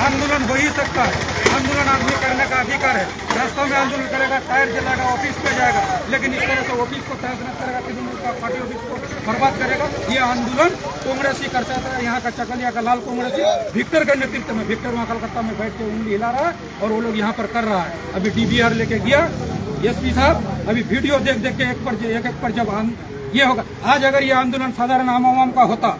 आंदोलन हो ही सकता है। आंदोलन आदमी करने का अधिकार है। रास्ता में आंदोलन करेगा, टायर जलाएगा, ऑफिस पे जाएगा, लेकिन इस तरह से ऑफिस को तहस नहस करेगा, तृणमूल का पार्टी ऑफिस को बर्बाद करेगा। ये आंदोलन कांग्रेस ही कर सकता है। यहाँ का चकलिया का लाल कांग्रेसी विक्टर के नेतृत्व में, विक्टर वहाँ कलकत्ता में बैठ के उंगली हिला रहा है और वो लोग यहाँ पर कर रहा है। अभी DBR लेके गया एसपी साहब, अभी वीडियो देख देख के एक पर जब ये होगा। आज अगर ये आंदोलन साधारण आम आवाम का होता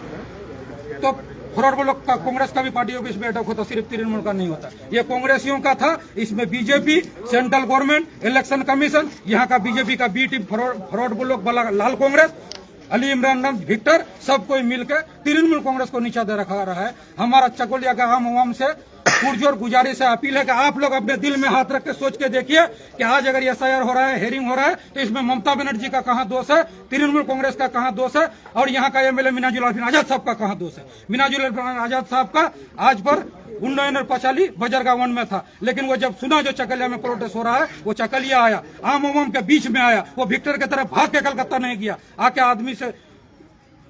तो फॉरवर्ड ब्लॉक का कांग्रेस का भी पार्टी ऑफिस में बैठक होता, सिर्फ तृणमूल का नहीं होता। ये कांग्रेसियों का था। इसमें BJP, central government, election commission, यहाँ का बीजेपी का बी टीम, फॉरवर्ड ब्लॉक वाला लाल कांग्रेस, अली इमरान खान, विक्टर, सब कोई मिलकर तृणमूल कांग्रेस को नीचा दे रखा रहा है। हमारा चकोलिया का आम आवाम से पुरजोर गुजारिश है, अपील है कि आप लोग अपने दिल में हाथ रख के सोच के देखिए कि आज अगर SIR हो रहा है, हेयरिंग हो रहा है, तो इसमें ममता बनर्जी का कहां दोष है, तृणमूल कांग्रेस का कहां दोष है, और यहाँ का MLA मिनाजुल अरफिन आजाद साहब का कहां दोष है। मिनाजुल अरफिन आजाद साहब का आज पर उन्नयन पचाली बजरगा 1 में था, लेकिन वो जब सुना जो चकलिया में प्रोटेस्ट हो रहा है, वो चकलिया आया, आम आवाम के बीच में आया। वो विक्टर की तरफ भाग के कलकत्ता नहीं गया, आके आदमी से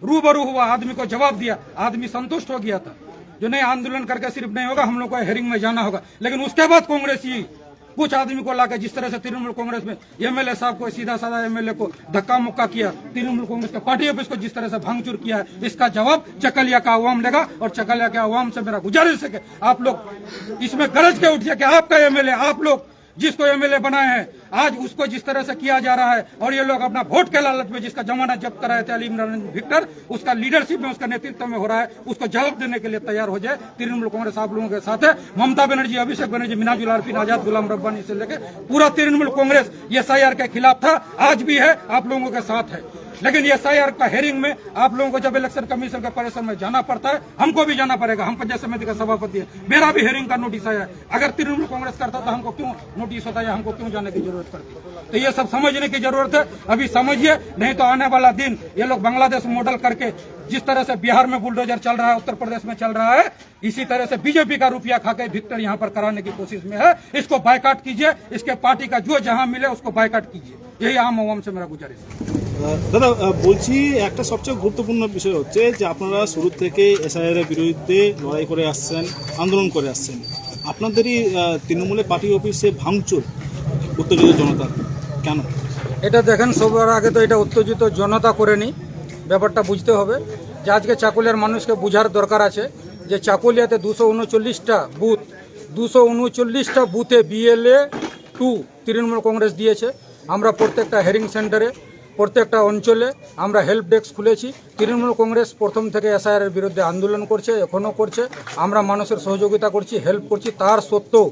रूबरू हुआ, आदमी को जवाब दिया, आदमी संतुष्ट हो गया था। जो नहीं, आंदोलन करके सिर्फ नहीं होगा, हम लोग को हेयरिंग में जाना होगा। लेकिन उसके बाद कांग्रेस ही कुछ आदमी को लाकर जिस तरह से तृणमूल कांग्रेस में MLA साहब को, सीधा साधा MLA को धक्का मुक्का किया, तृणमूल कांग्रेस के पार्टी ऑफिस को जिस तरह से भांगचूर किया है, इसका जवाब चकलिया का अवाम लेगा। और चकलिया के अवाम से मेरा गुजारिश है कि आप लोग इसमें गरज के उठिए कि आपका MLA, आप लोग जिसको MLA बनाए हैं, आज उसको जिस तरह से किया जा रहा है, और ये लोग अपना वोट के लालच में जिसका जमानत जब्त कराए थे अली इमरान विक्टर, उसका लीडरशिप में, उसका नेतृत्व में हो रहा है, उसको जवाब देने के लिए तैयार हो जाए। तृणमूल कांग्रेस आप लोगों के साथ है। ममता बनर्जी, अभिषेक बनर्जी, मिनाजुल अरफिन आजाद, गुलाम रब्बानी से लेकर पूरा तृणमूल कांग्रेस SIR के खिलाफ था, आज भी है, आप लोगों के साथ है। लेकिन SIR का हेयरिंग में आप लोगों को जब इलेक्शन कमीशन के परिसर में जाना पड़ता है, हमको भी जाना पड़ेगा। हम पंचायत समिति का सभापति है, मेरा भी हेयरिंग का नोटिस आया है। अगर तृणमूल कांग्रेस करता तो हमको क्यों नोटिस होता है, हमको क्यों जाने की जरूरत पड़ती? तो ये सब समझने की जरूरत है। अभी समझिए, नहीं तो आने वाला दिन ये लोग बांग्लादेश मॉडल करके, जिस तरह से बिहार में बुलडोजर चल रहा है, उत्तर प्रदेश में चल रहा है, इसी तरह से बीजेपी का रुपया खाकर विक्टर यहाँ पर कराने की कोशिश में है। इसको बायकॉट कीजिए, इसके पार्टी का जो जहां मिले उसको बायकॉट कीजिए। यही आम आवाम से मेरा गुजारिश है। দাদা বলছি, একটা সবচেয়ে গুরুত্বপূর্ণ বিষয় হচ্ছে যে আপনারা শুরু থেকে SIR এর বিরুদ্ধে লড়াই করে আসছেন, আন্দোলন করে আসছেন। আপনাদেরই তৃণমূলের পার্টি অফিসে ভাঙচুর উত্তেজিত জনতা কেন? এটা দেখেন, সবার আগে তো এটা উত্তেজিত জনতা করেনি, ব্যাপারটা বুঝতে হবে যে আজকে চাকুলিয়ার মানুষকে বোঝার দরকার আছে যে চাকুলিয়াতে 239টা বুথ, 239টা বুথে BLA 2 তৃণমূল কংগ্রেস দিয়েছে। আমরা প্রত্যেকটা হেয়ারিং সেন্টারে, প্রত্যেকটা অঞ্চলে আমরা হেল্প ডেস্ক খুলেছি। তৃণমূল কংগ্রেস প্রথম থেকে SIR এর বিরুদ্ধে আন্দোলন করছে, এখনও করছে। আমরা মানুষের সহযোগিতা করছি, হেল্প করছি। তার সত্ত্বেও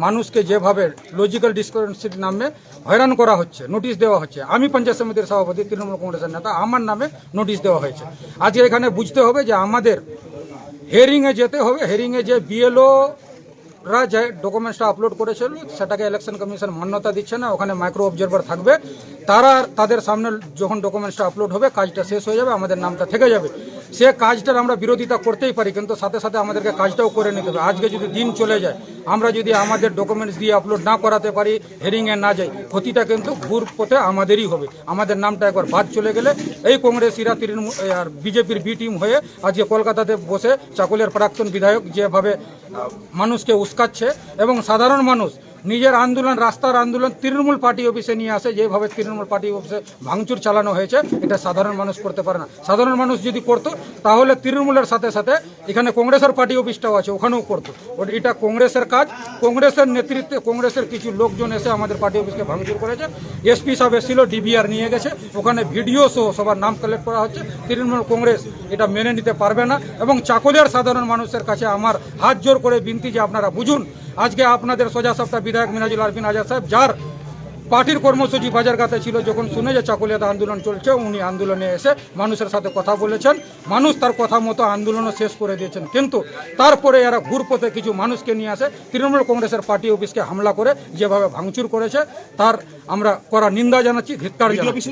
মানুষকে যেভাবে লজিক্যাল ডিসকারেন্সির নামে হয়রান করা হচ্ছে, নোটিশ দেওয়া হচ্ছে। আমি পঞ্চায়েত সমিতির সভাপতি, তৃণমূল কংগ্রেসের নেতা, আমার নামে নোটিশ দেওয়া হয়েছে। আজকে এখানে বুঝতে হবে যে আমাদের হেয়ারিংয়ে যেতে হবে। হেয়ারিংয়ে যে BLO রা যে ডকুমেন্টসটা আপলোড করেছিল সেটাকে ইলেকশন কমিশন মান্যতা দিচ্ছে না, ওখানে মাইক্রো অবজারভার থাকবে। তাদের সামনে যখন ডকুমেন্টসটা আপলোড হবে, কাজটা শেষ হয়ে যাবে, আমাদের নামটা থেকে যাবে। সে কাজটার আমরা বিরোধিতা করতেই পারি, কিন্তু সাথে সাথে আমাদেরকে কাজটাও করে নিতে হবে। আজকে যদি দিন চলে যায়, আমরা যদি আমাদের ডকুমেন্টস দিয়ে আপলোড না করাতে পারি, হেয়ারিংয়ে না যাই, ক্ষতিটা কিন্তু ঘুর পথে আমাদেরই হবে। আমাদের নামটা একবার বাদ চলে গেলে এই কংগ্রেসীরা তৃণমূল আর বিজেপির বি টিম হয়ে আজকে কলকাতাতে বসে চাকুলিয়ার প্রাক্তন বিধায়ক যেভাবে মানুষকে উস্কাচ্ছে, এবং সাধারণ মানুষ নিজের আন্দোলন, রাস্তার আন্দোলন তৃণমূল পার্টি অফিসে নিয়ে আসে, যেভাবে তৃণমূল পার্টি অফিসে ভাঙচুর চালানো হয়েছে, এটা সাধারণ মানুষ করতে পারে না। সাধারণ মানুষ যদি করতো তাহলে তৃণমূলের সাথে সাথে এখানে কংগ্রেসের পার্টি অফিসটাও আছে, ওখানেও করতো। এটা কংগ্রেসের কাজ। কংগ্রেসের নেতৃত্বে কংগ্রেসের কিছু লোকজন এসে আমাদের পার্টি অফিসকে ভাঙচুর করেছে। SP সাহেব এসেছিল, DBR নিয়ে গেছে, ওখানে ভিডিও সহ সবার নাম কালেক্ট করা হচ্ছে। তৃণমূল কংগ্রেস এটা মেনে নিতে পারবে না, এবং চাকুলিয়ার সাধারণ মানুষের কাছে আমার হাত জোর করে বিনতি যে আপনারা বুঝুন, আজকে আপনাদের সোজা সপ্তাহ বিধায়ক মিনাজুল আরফিন আজাদ সাহেব, যার পার্টির কর্মসূচি বাজারঘাটে ছিল, যখন শুনে যে চাকুলিয়াতে আন্দোলন চলছে, উনি আন্দোলনে এসে মানুষের সাথে কথা বলেছেন। মানুষ তার কথা মতো আন্দোলনও শেষ করে দিয়েছেন, কিন্তু তারপরে এরা ঘুরপথে কিছু মানুষকে নিয়ে আসে, তৃণমূল কংগ্রেসের পার্টি অফিসকে হামলা করে যেভাবে ভাঙচুর করেছে, তার আমরা করা নিন্দা জানাচ্ছি, ধিক্কার জানাচ্ছি।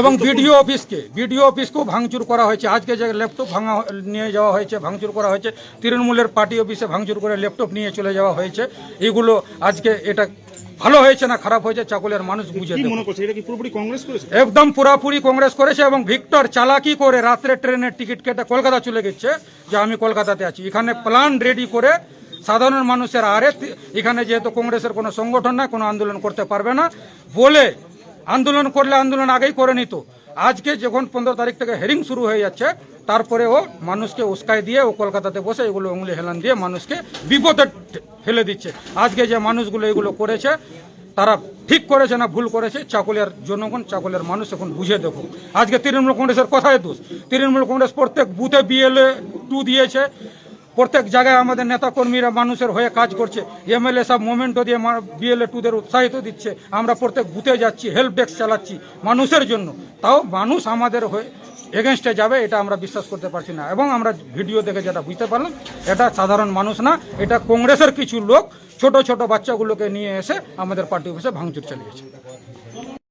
এবং বিডিও অফিসকেও ভাঙচুর করা হয়েছে। আজকে যে ল্যাপটপ ভাঙা নিয়ে যাওয়া হয়েছে, ভাঙচুর করা হয়েছে, তৃণমূলের পার্টি অফিসে ভাঙচুর করে ল্যাপটপ নিয়ে চলে যাওয়া হয়েছে। এগুলো আজকে এটা ভালো হয়েছে না খারাপ হয়েছে চাকুলিয়ার মানুষ বুঝে কি দেবে। মনে করছে এটা কি পুরোপুরি কংগ্রেস করেছে? একদম পুরাপুরি কংগ্রেস করেছে এবং ভিক্টর চালাকি করে রাত্রে ট্রেনের টিকিট কেটে কলকাতা চলে গেছে যে আমি কলকাতাতে আছি। এখানে প্ল্যান রেডি করে সাধারণ মানুষের আরে এখানে যেহেতু কংগ্রেসের কোনো সংগঠন না, কোনো আন্দোলন করতে পারবে না বলে আন্দোলন করলে আন্দোলন আগেই করে নিত। আজকে যখন 15 তারিখ থেকে হেরিং শুরু হয়ে যাচ্ছে তারপরে ও মানুষকে উস্কাই দিয়ে ও কলকাতাতে বসে এগুলো উংলি হেলান দিয়ে মানুষকে বিপদে ফেলে দিচ্ছে। আজকে যে মানুষগুলো এগুলো করেছে তারা ঠিক করেছে না ভুল করেছে চাকুলিয়ার জনগণ, চাকুলিয়ার মানুষ এখন বুঝে দেখো। আজকে তৃণমূল কংগ্রেসের কথাই দোষ। তৃণমূল কংগ্রেস প্রত্যেক বুথে BLA 2 দিয়েছে, প্রত্যেক জায়গায় আমাদের নেতাকর্মীরা মানুষের হয়ে কাজ করছে, MLA সব মোমেন্টও দিয়ে BLA 2দের উৎসাহিত দিচ্ছে। আমরা প্রত্যেক বুথে যাচ্ছি, হেল্প ডেস্ক চালাচ্ছি মানুষের জন্য, তাও মানুষ আমাদের হয়ে এগেনস্টে যাবে এটা আমরা বিশ্বাস করতে পারছি না। এবং আমরা ভিডিও দেখে যেটা বুঝতে পারলাম এটা সাধারণ মানুষ না, এটা কংগ্রেসের কিছু লোক ছোট ছোট বাচ্চাগুলোকে নিয়ে এসে আমাদের পার্টি অফিসে ভাঙচুর চালিয়েছে।